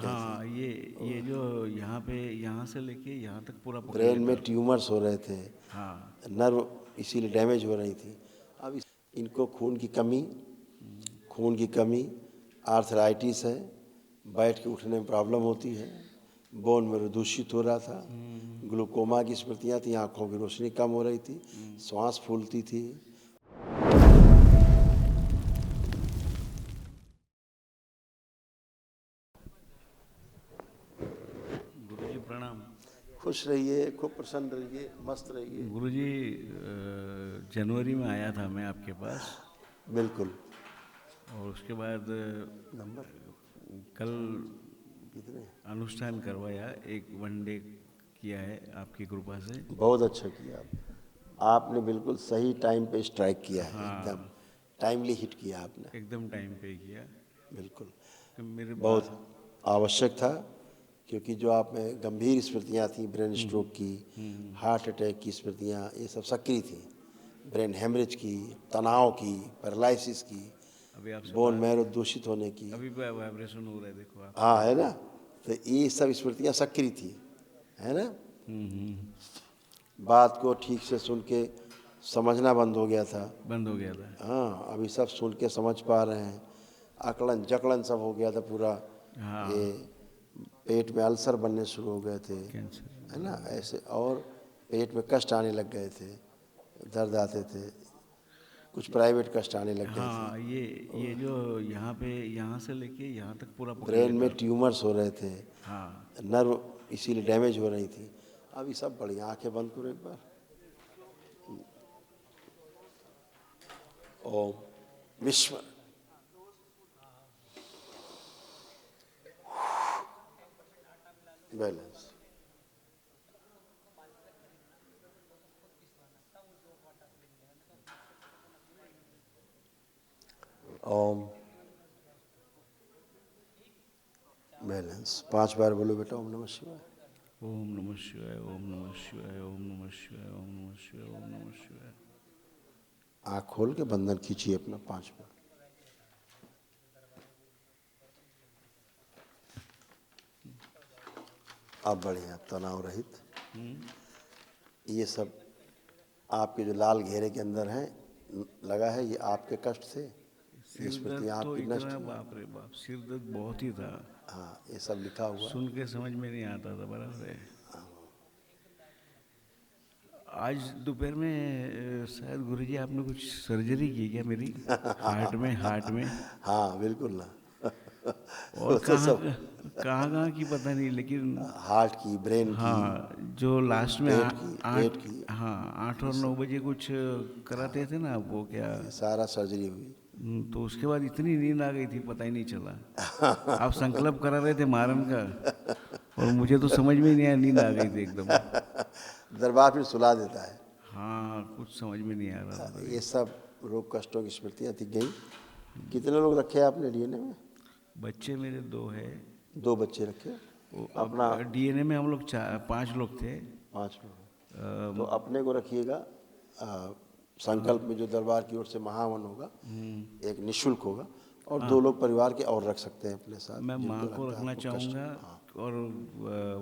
थे। हाँ, ये जो यहाँ पे, यहाँ से लेके यहाँ तक पूरा पकड़ ब्रेन में लेता। ट्यूमर्स हो रहे थे, हाँ। नर्व इसीलिए डैमेज हो रही थी। अब इनको खून की कमी, आर्थराइटिस है, बैठ के उठने में प्रॉब्लम होती है, बोन मेरो दूषित हो रहा था, ग्लूकोमा की स्मृतियाँ थी, आँखों की रोशनी कम हो रही थी, श्वास फूलती थी। गुरुजी प्रणाम। खुश रहिए, खूब प्रसन्न रहिए, मस्त रहिए। गुरुजी, जनवरी में आया था मैं आपके पास, बिल्कुल। और उसके बाद नंबर कल कितने? अनुष्ठान करवाया, एक वनडे किया है आपकी कृपा से। बहुत अच्छा किया आपने बिल्कुल सही टाइम पे स्ट्राइक किया है, एकदम हाँ, टाइमली हिट किया आपने। एकदम टाइम पे किया। बिल्कुल कि मेरे बहुत आवश्यक था, क्योंकि जो आप में गंभीर स्मृतियाँ थी, ब्रेन स्ट्रोक की, हार्ट अटैक की स्मृतियाँ, ये सब सक्रिय थी। ब्रेन हेमरेज की, तनाव की, पैरालिसिस की, अभी आपसे बोन बात, मैरो दूषित होने की। अभी वाइब्रेशन हो रहा है, देखो आपके। हाँ, है ना। तो ये सब स्मृतियाँ सक्रिय थी, है ना। बात को ठीक से सुन के समझना बंद हो गया था। बंद हो गया था। हाँ, अभी सब सुन के समझ पा रहे हैं। अकड़न जकड़न सब हो गया था पूरा। हाँ, ये पेट में अल्सर बनने शुरू हो गए थे, कैंसर। है ना, ऐसे, और पेट में कष्ट आने लग गए थे, दर्द आते थे, कुछ प्राइवेट कष्ट आने लग गए थे। हाँ, ये जो यहाँ पे, यहाँ से लेके यहाँ तक पूरा पकड़ ब्रेन में लेता। ट्यूमर्स हो रहे थे, हाँ। नर्व इसीलिए डैमेज हो रही थी। अभी सब बढ़िया। आंखें बंद करो एक बार। ओम विश्व बैलेंस। ओम बैलेंस। 5 बार बोलो बेटा, ओम नमः शिवाय। ओम नमः शिवाय, ओम नमः शिवाय, ओम नमः शिवाय, ओम नमः शिवाय, ओम नमः शिवाय। आँख खोल के बंधन खींचिए अपना 5 बार। अब बढ़िया, तनाव रहित। ये सब आपके जो लाल घेरे के अंदर हैं लगा है, ये आपके कष्ट थे, ये सिर दर्द स्मृतियाँ तो आपकी नष्ट इतना, हुई। बाप रे बाप, सिर दर्द बहुत ही था। हाँ, ये सब लिखा हुआ है। सुन के समझ में नहीं आता था, बराबर है। आज दोपहर में शायद गुरुजी आपने कुछ सर्जरी की क्या मेरी, हार्ट में? हाँ बिल्कुल ना। और वो तो सब कहाँ की पता नहीं, लेकिन हार्ट की, ब्रेन की, हाँ, जो लास्ट में पेट की, हाँ, 8 और 9 बजे कुछ कराते थे ना, वो क्या, ये सारा सर्जरी हुई। तो उसके बाद इतनी नींद आ गई थी, पता ही नहीं चला। आप संकल्प करा रहे थे मारन का, और मुझे तो समझ में ही नहीं आया, नींद आ गई थी एकदम। दरबार फिर सुला देता है। हाँ, कुछ समझ में नहीं आ रहा था तभी। ये सब रोग कष्टों की स्मृतियाँ थी गई। कितने लोग रखे आपने डीएनए में? बच्चे मेरे 2 है। 2 बच्चे रखे। अब अपना डीएनए में हम लोग 5 लोग थे। 5 लोग। तो अपने को रखिएगा। संकल्प में जो दरबार की ओर से महावन होगा, एक निशुल्क होगा, और 2 लोग परिवार के और रख सकते हैं अपने साथ, मैं माँ जिनको को लगता है रखना आपको कष्ट। चाहूँगा, हाँ, और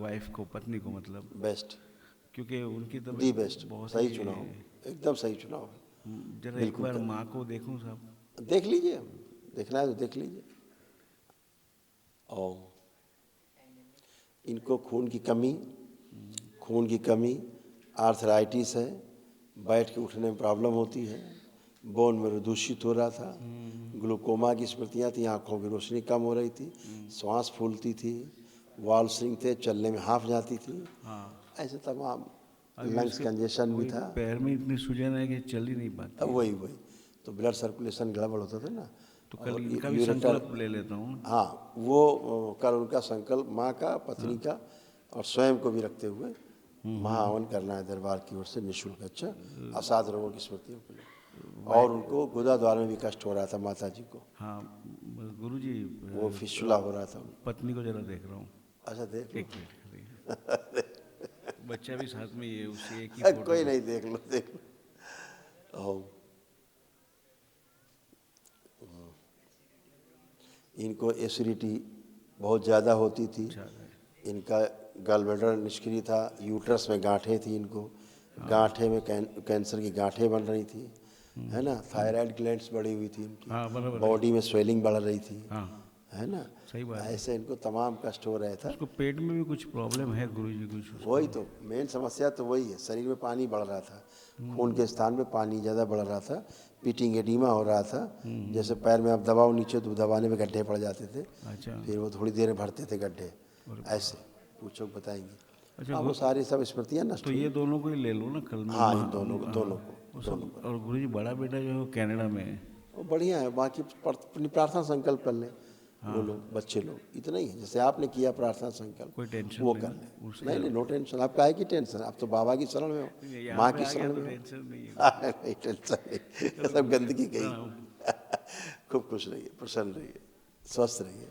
वाइफ को, पत्नी को मतलब, बेस्ट, क्योंकि उनकी दी तबीयत बेस्ट, बहुत सही ही, चुनाव, एकदम सही चुनाव है। जरा एक बिल्कुल बार कर, माँ को देखूं साहब। देख लीजिए, देखना है तो देख लीजिए। और इनको खून की कमी, आर्थराइटिस है, बैठ के उठने में प्रॉब्लम होती है, बोन मेरो दूषित हो रहा था, ग्लूकोमा की स्मृतियाँ थी, आँखों की रोशनी कम हो रही थी, श्वास फूलती थी, वाल्व स्ट्रिंग थे, चलने में हाफ जाती थी, हाँ, ऐसे तमाम, अभी लंग्स उसके कंजेशन भी वही था। पैर में इतनी सूजन है कि चल ही नहीं पाती अब है। वही तो ब्लड सर्कुलेशन गड़बड़ होता था ना। तो कल और इनका भी यूरेटर, संकल्प ले लेता हूँ। हाँ, वो कल उनका संकल्प, माँ का, पत्नी का, और स्वयं को भी रखते हुए महाहवन करना है दरबार की ओर से निःशुल्क। अच्छा, असाध रोगों की स्मृतियों के लिए। और उनको गुदा द्वार में भी कष्ट हो रहा था, माता जी को, हाँ, गुरुजी, वो फिस्टुला हो रहा था उनको। पत्नी को जरा देख रहा हूँ। अच्छा, देख लो। एक मिनट करिए। बच्चा भी साथ में ही है, उसी एक ही फोटो कोई में। नहीं, देख लो देख लो। और इनको एसिडिटी बहुत ज़्यादा होती थी। इनका गलब्लैडर निष्क्रिय था, यूट्रस में गांठें थी इनको, गांठे में कैंसर की गांठें बन रही थी, है ना। थायराइड ग्लैंड्स बढ़ी हुई थी इनकी, हाँ बराबर है। बॉडी में स्वेलिंग बढ़ रही थी, हाँ है ना। सही बात है। ऐसे इनको तमाम कष्ट हो रहा था। उसको पेट में भी कुछ प्रॉब्लम है गुरुजी कुछ उसको? वही तो मेन समस्या तो वही है, शरीर में पानी बढ़ रहा था, खून के स्थान में पानी ज़्यादा बढ़ रहा था, पिटिंग एडिमा हो रहा था। जैसे पैर में आप दबाओ नीचे तो दबाने में गड्ढे पड़ जाते थे, अच्छा फिर वो थोड़ी देर में भरते थे गड्ढे, ऐसे पूछो बताएंगे। अच्छा अब वो सारी सब स्मृतियाँ नष्ट तो हुई। ये दोनों को ही ले लो ना कल में। हाँ, इन दोनों को वो सब। और गुरुजी बड़ा बेटा जो है वो कनाडा में है। वो बढ़िया है, बाकी अपनी प्रार्थना संकल्प कर लें वो लोग, बच्चे लोग, इतना ही है। जैसे आपने किया प्रार्थना संकल्प, कोई टेंशन वो नहीं कर ना लें। उसके नहीं नहीं, नो टेंशन। आप काहे की टेंशन, आप तो बाबा की शरण में हो, यहाँ माँ पे की आ गया शरण तो में हो। टेंशन नहीं है। नहीं टेंशन नहीं, सब गंदगी गई। प्रणाम। खूब खुश रहिए, प्रसन्न रहिए, स्वस्थ रहिए।